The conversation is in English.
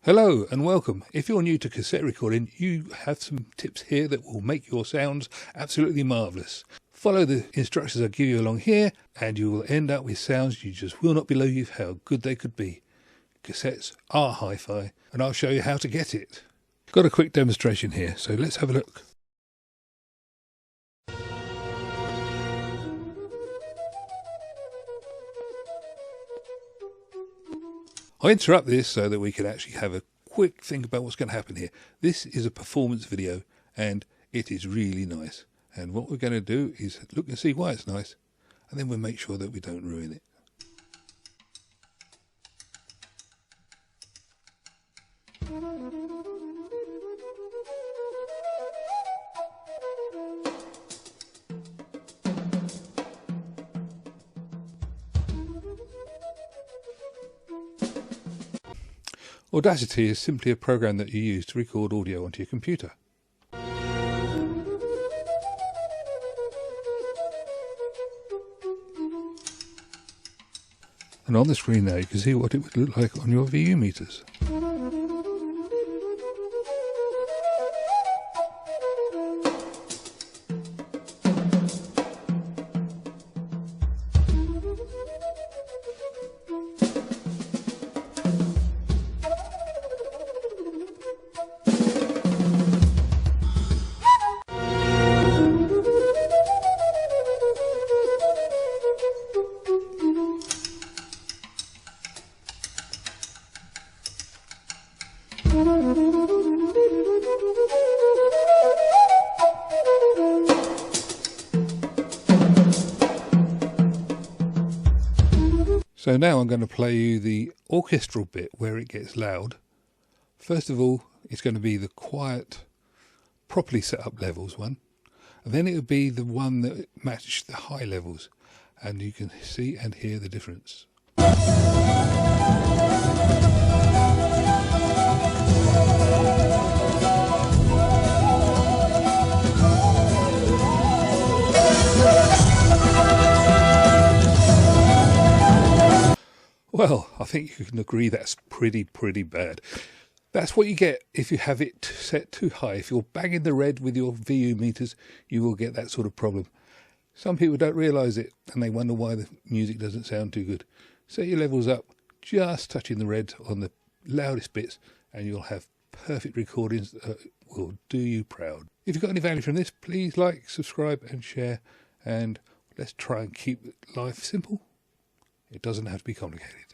Hello and welcome. If you're new to cassette recording, you have some tips here that will make your sounds absolutely marvellous. Follow the instructions I give you along here and you will end up with sounds you just will not believe how good they could be. Cassettes are hi-fi and I'll show you how to get it. Got a quick demonstration here, so let's have a look. I interrupt this so that we can actually have a quick think about what's going to happen here. This is a performance video and it is really nice. And what we're going to do is look and see why it's nice, and then we'll make sure that we don't ruin it. Audacity is simply a program that you use to record audio onto your computer. And on the screen now you can see what it would look like on your VU meters. So now I'm going to play you the orchestral bit where it gets loud. First of all, it's going to be the quiet, properly set up levels one, and then it will be the one that matches the high levels, and you can see and hear the difference. Well, I think you can agree that's pretty bad. That's what you get if you have it set too high. If you're banging the red with your VU meters, you will get that sort of problem. Some people don't realise it and they wonder why the music doesn't sound too good. Set your levels up, just touching the red on the loudest bits, and you'll have perfect recordings that will do you proud. If you've got any value from this, please like, subscribe and share, and let's try and keep life simple. It doesn't have to be complicated.